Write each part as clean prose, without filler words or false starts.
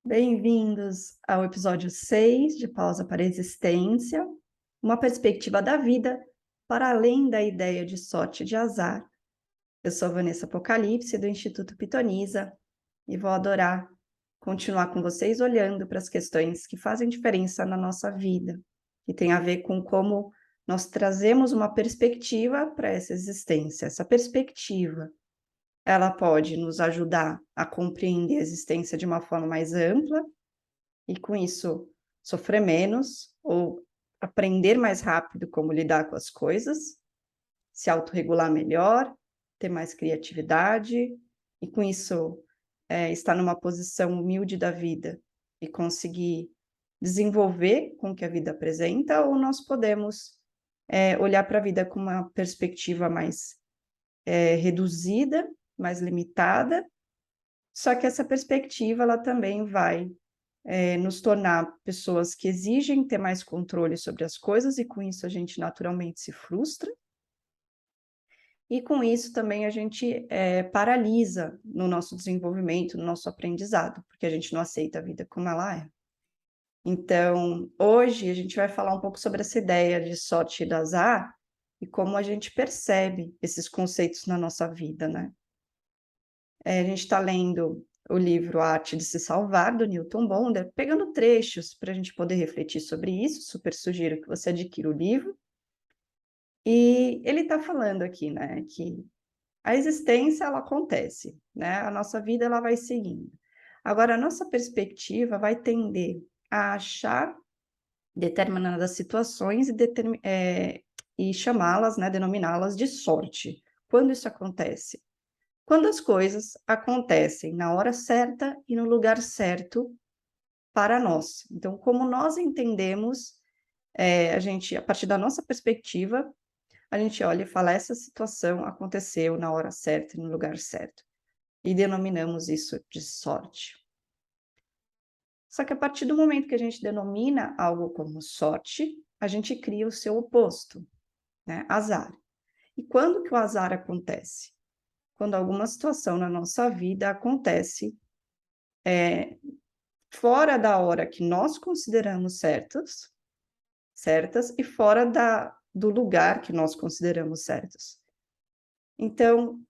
Bem-vindos ao episódio 6 de Pausa para a Existência, uma perspectiva da vida para além da ideia de sorte e de azar. Eu sou Vanessa Apocalipse, do Instituto Pitonisa, e vou adorar continuar com vocês olhando para as questões que fazem diferença na nossa vida, que tem a ver com como nós trazemos uma perspectiva para essa existência. Essa perspectiva ela pode nos ajudar a compreender a existência de uma forma mais ampla e, com isso, sofrer menos ou aprender mais rápido como lidar com as coisas, se autorregular melhor, ter mais criatividade e, com isso, estar numa posição humilde da vida e conseguir desenvolver com o que a vida apresenta, ou nós podemos olhar para a vida com uma perspectiva mais reduzida, mais limitada, só que essa perspectiva ela também vai nos tornar pessoas que exigem ter mais controle sobre as coisas, e com isso a gente naturalmente se frustra, e com isso também a gente paralisa no nosso desenvolvimento, no nosso aprendizado, porque a gente não aceita a vida como ela é. Então, hoje a gente vai falar um pouco sobre essa ideia de sorte e de azar, e como a gente percebe esses conceitos na nossa vida, né? A gente está lendo o livro A Arte de Se Salvar, do Newton Bonder, pegando trechos para a gente poder refletir sobre isso. Super sugiro que você adquira o livro. E ele está falando aqui, né, que a existência, ela acontece, né, a nossa vida, ela vai seguindo. Agora, a nossa perspectiva vai tender a achar determinadas situações e chamá-las, né, denominá-las de sorte. Quando isso acontece? Quando as coisas acontecem na hora certa e no lugar certo para nós. Então, como nós entendemos, a gente, a partir da nossa perspectiva, a gente olha e fala: essa situação aconteceu na hora certa e no lugar certo. E denominamos isso de sorte. Só que a partir do momento que a gente denomina algo como sorte, a gente cria o seu oposto, né? Azar. E quando que o azar acontece? Quando alguma situação na nossa vida acontece fora da hora que nós consideramos certas, e fora do lugar que nós consideramos certos. Então,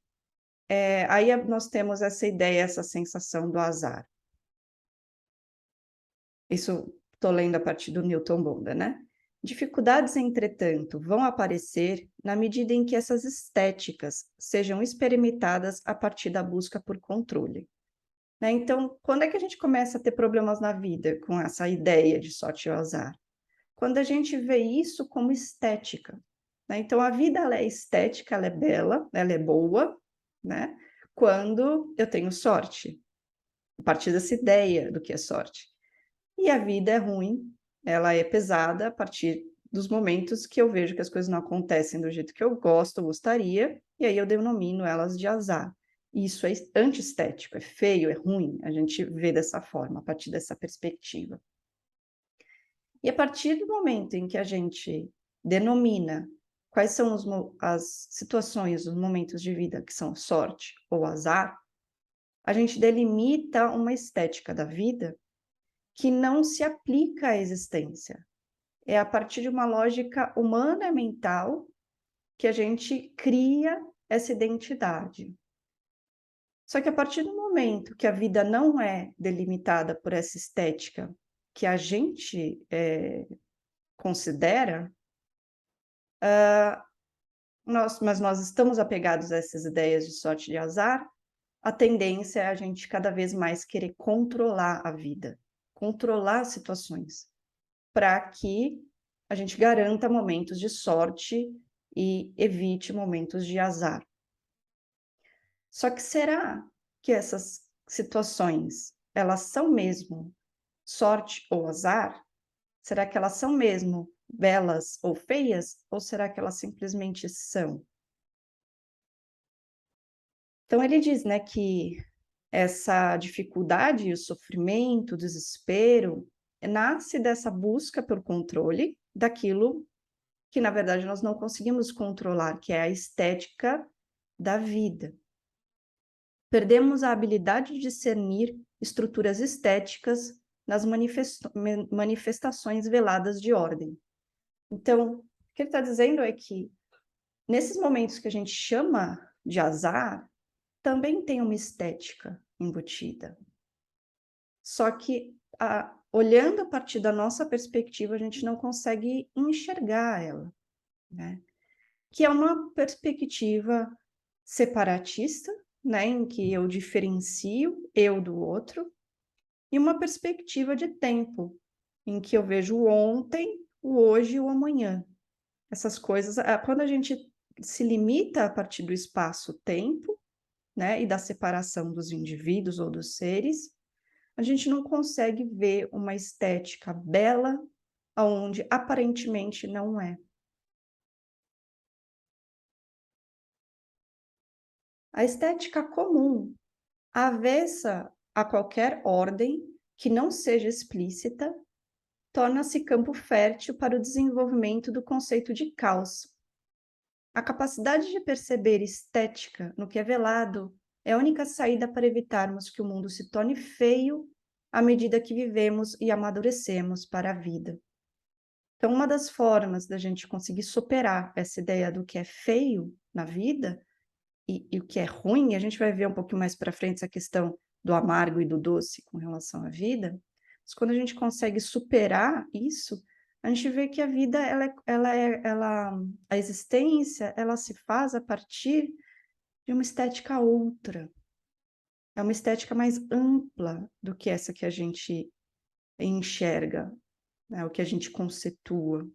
aí nós temos essa ideia, essa sensação do azar. Isso estou lendo a partir do Newton Bonder, né? Dificuldades, entretanto, vão aparecer na medida em que essas estéticas sejam experimentadas a partir da busca por controle. Né? Então, quando é que a gente começa a ter problemas na vida com essa ideia de sorte e azar? Quando a gente vê isso como estética, né? Então, a vida ela é estética, ela é bela, ela é boa, né? Quando eu tenho sorte, a partir dessa ideia do que é sorte. E a vida é ruim, ela é pesada a partir dos momentos que eu vejo que as coisas não acontecem do jeito que eu gosto, ou gostaria, e aí eu denomino elas de azar. Isso é antiestético, é feio, é ruim, a gente vê dessa forma, a partir dessa perspectiva. E a partir do momento em que a gente denomina quais são as situações, os momentos de vida que são sorte ou azar, a gente delimita uma estética da vida que não se aplica à existência. É a partir de uma lógica humana mental que a gente cria essa identidade. Só que a partir do momento que a vida não é delimitada por essa estética que a gente considera, mas nós estamos apegados a essas ideias de sorte e de azar, a tendência é a gente cada vez mais querer controlar a vida, controlar as situações, para que a gente garanta momentos de sorte e evite momentos de azar. Só que será que essas situações, elas são mesmo sorte ou azar? Será que elas são mesmo belas ou feias? Ou será que elas simplesmente são? Então ele diz, né, que essa dificuldade, o sofrimento, o desespero, nasce dessa busca pelo controle daquilo que, na verdade, nós não conseguimos controlar, que é a estética da vida. perdemos a habilidade de discernir estruturas estéticas nas manifestações veladas de ordem. Então, o que ele está dizendo é que, nesses momentos que a gente chama de azar, também tem uma estética embutida. Só que, olhando a partir da nossa perspectiva, a gente não consegue enxergar ela, né? Que é uma perspectiva separatista, né, em que eu diferencio eu do outro, e uma perspectiva de tempo, em que eu vejo o ontem, o hoje e o amanhã. Essas coisas, quando a gente se limita a partir do espaço-tempo, né, e da separação dos indivíduos ou dos seres, a gente não consegue ver uma estética bela onde aparentemente não é. A estética comum, avessa a qualquer ordem que não seja explícita, torna-se campo fértil para o desenvolvimento do conceito de caos. A capacidade de perceber estética no que é velado é a única saída para evitarmos que o mundo se torne feio à medida que vivemos e amadurecemos para a vida. Então, uma das formas da gente conseguir superar essa ideia do que é feio na vida e o que é ruim, a gente vai ver um pouquinho mais para frente essa questão do amargo e do doce com relação à vida, mas quando a gente consegue superar isso, a gente vê que a vida, a existência, ela se faz a partir de uma estética outra. É uma estética mais ampla do que essa que a gente enxerga, né, o que a gente conceitua.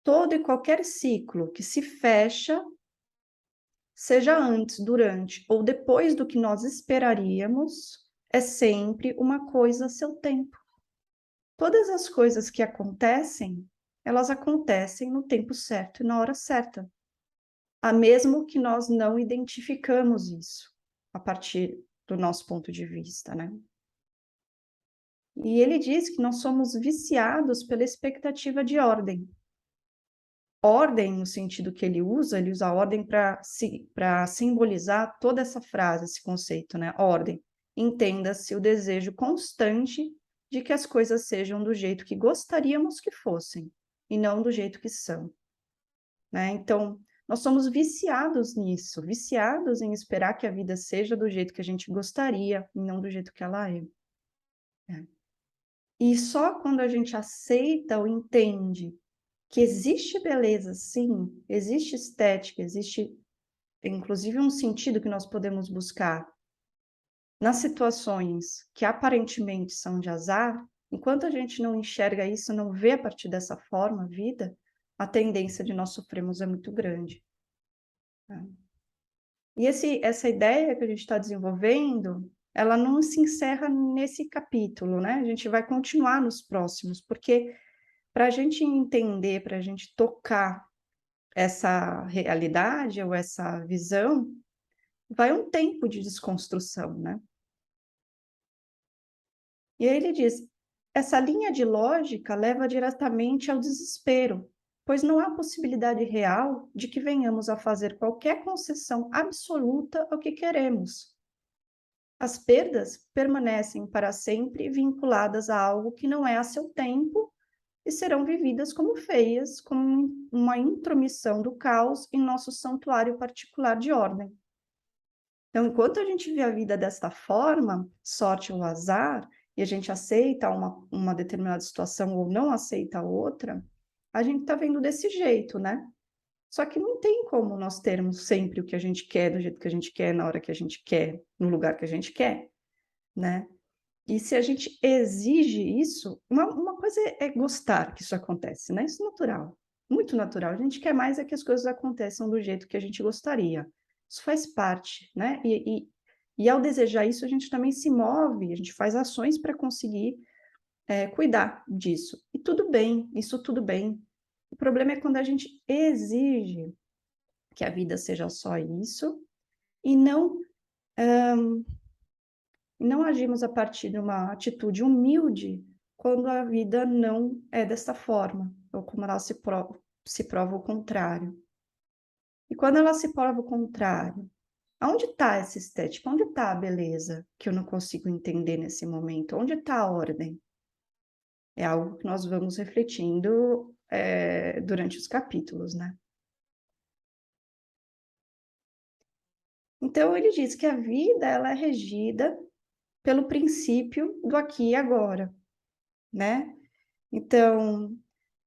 Todo e qualquer ciclo que se fecha, seja antes, durante ou depois do que nós esperaríamos, é sempre uma coisa a seu tempo. Todas as coisas que acontecem, elas acontecem no tempo certo e na hora certa. Mesmo que nós não identificamos isso, a partir do nosso ponto de vista, né? E ele diz que nós somos viciados pela expectativa de ordem. Ordem, no sentido que ele usa a ordem para simbolizar toda essa frase, esse conceito, né? Ordem. Entenda-se o desejo constante de que as coisas sejam do jeito que gostaríamos que fossem, e não do jeito que são, né? Então, nós somos viciados nisso, viciados em esperar que a vida seja do jeito que a gente gostaria, e não do jeito que ela é. E só quando a gente aceita ou entende que existe beleza, sim, existe estética, existe inclusive um sentido que nós podemos buscar nas situações que aparentemente são de azar, enquanto a gente não enxerga isso, não vê a partir dessa forma a vida, a tendência de nós sofrermos é muito grande. Tá? E essa ideia que a gente está desenvolvendo, ela não se encerra nesse capítulo, né? A gente vai continuar nos próximos, porque para a gente entender, para a gente tocar essa realidade ou essa visão, vai um tempo de desconstrução, né? E aí ele diz, essa linha de lógica leva diretamente ao desespero, pois não há possibilidade real de que venhamos a fazer qualquer concessão absoluta ao que queremos. As perdas permanecem para sempre vinculadas a algo que não é a seu tempo e serão vividas como feias, como uma intromissão do caos em nosso santuário particular de ordem. Então, enquanto a gente vê a vida desta forma, sorte ou azar, e a gente aceita uma determinada situação ou não aceita outra, a gente está vendo desse jeito, né? Só que não tem como nós termos sempre o que a gente quer, do jeito que a gente quer, na hora que a gente quer, no lugar que a gente quer, né? E se a gente exige isso, uma coisa é gostar que isso acontece, né? Isso é natural, muito natural. A gente quer mais é que as coisas aconteçam do jeito que a gente gostaria. Isso faz parte, né? E ao desejar isso, a gente também se move, a gente faz ações para conseguir cuidar disso. E tudo bem, isso tudo bem. O problema é quando a gente exige que a vida seja só isso e não agimos a partir de uma atitude humilde quando a vida não é dessa forma, ou quando ela se prova o contrário. E quando ela se prova o contrário, aonde está essa estética? Onde está a beleza que eu não consigo entender nesse momento? Onde está a ordem? É algo que nós vamos refletindo durante os capítulos, né? Então, ele diz que a vida ela é regida pelo princípio do aqui e agora, né? Então,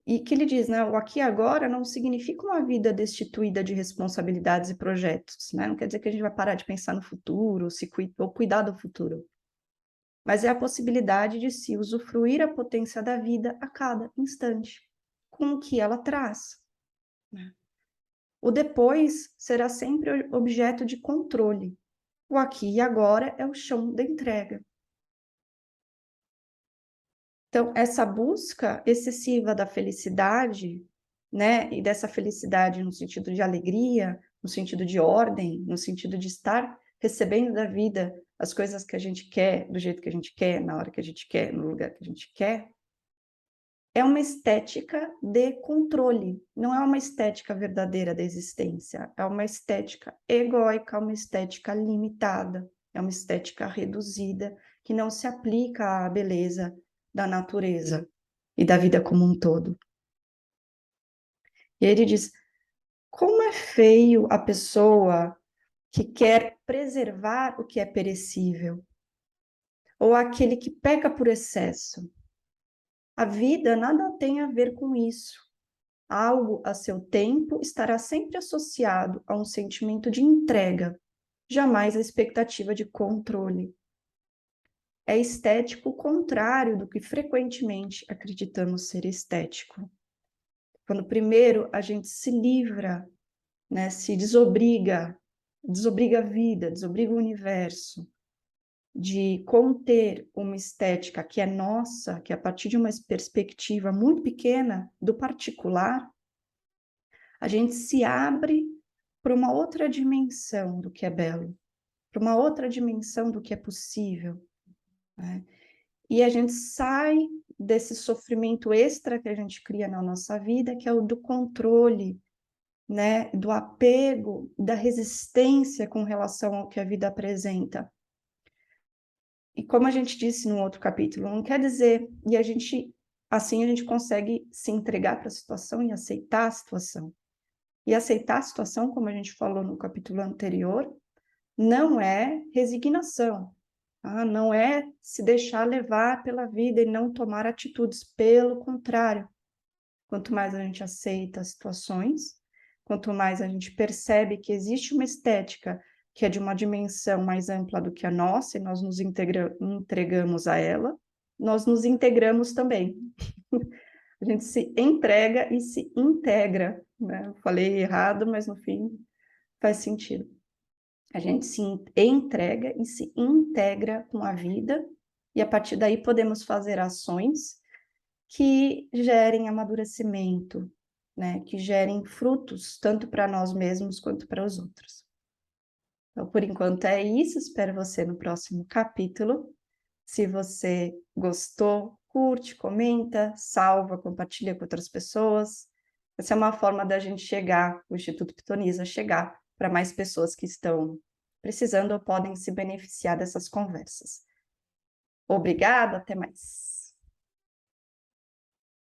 e que ele diz, né? O aqui e agora não significa uma vida destituída de responsabilidades e projetos, né? Não quer dizer que a gente vai parar de pensar no futuro, ou cuidar do futuro. Mas é a possibilidade de se usufruir a potência da vida a cada instante, com o que ela traz, né? O depois será sempre objeto de controle. O aqui e agora é o chão da entrega. Então, essa busca excessiva da felicidade, né, e dessa felicidade no sentido de alegria, no sentido de ordem, no sentido de estar recebendo da vida as coisas que a gente quer, do jeito que a gente quer, na hora que a gente quer, no lugar que a gente quer, é uma estética de controle, não é uma estética verdadeira da existência, é uma estética egóica, uma estética limitada, é uma estética reduzida, que não se aplica à beleza da natureza e da vida como um todo. E ele diz: como é feio a pessoa que quer preservar o que é perecível, ou aquele que peca por excesso. A vida nada tem a ver com isso. Algo a seu tempo estará sempre associado a um sentimento de entrega, jamais a expectativa de controle. É estético o contrário do que frequentemente acreditamos ser estético. Quando primeiro a gente se livra, né, se desobriga a vida, desobriga o universo, de conter uma estética que é nossa, que é a partir de uma perspectiva muito pequena do particular, a gente se abre para uma outra dimensão do que é belo, para uma outra dimensão do que é possível, né? E a gente sai desse sofrimento extra que a gente cria na nossa vida, que é o do controle, né? Do apego, da resistência com relação ao que a vida apresenta. E como a gente disse no outro capítulo, não quer dizer, e a gente, assim a gente consegue se entregar para a situação e aceitar a situação. E aceitar a situação, como a gente falou no capítulo anterior, não é resignação, tá? Não é se deixar levar pela vida e não tomar atitudes, pelo contrário. Quanto mais a gente aceita as situações, quanto mais a gente percebe que existe uma estética que é de uma dimensão mais ampla do que a nossa, e nós nos entregamos a ela, nós nos integramos também. A gente se entrega e se integra, né? Eu falei errado, mas no fim faz sentido. A gente se entrega e se integra com a vida, e a partir daí podemos fazer ações que gerem amadurecimento, né? Que gerem frutos, tanto para nós mesmos quanto para os outros. Então, por enquanto é isso, espero você no próximo capítulo. Se você gostou, curte, comenta, salva, compartilha com outras pessoas. Essa é uma forma da gente chegar, o Instituto Pitonisa, chegar para mais pessoas que estão precisando ou podem se beneficiar dessas conversas. Obrigada, até mais.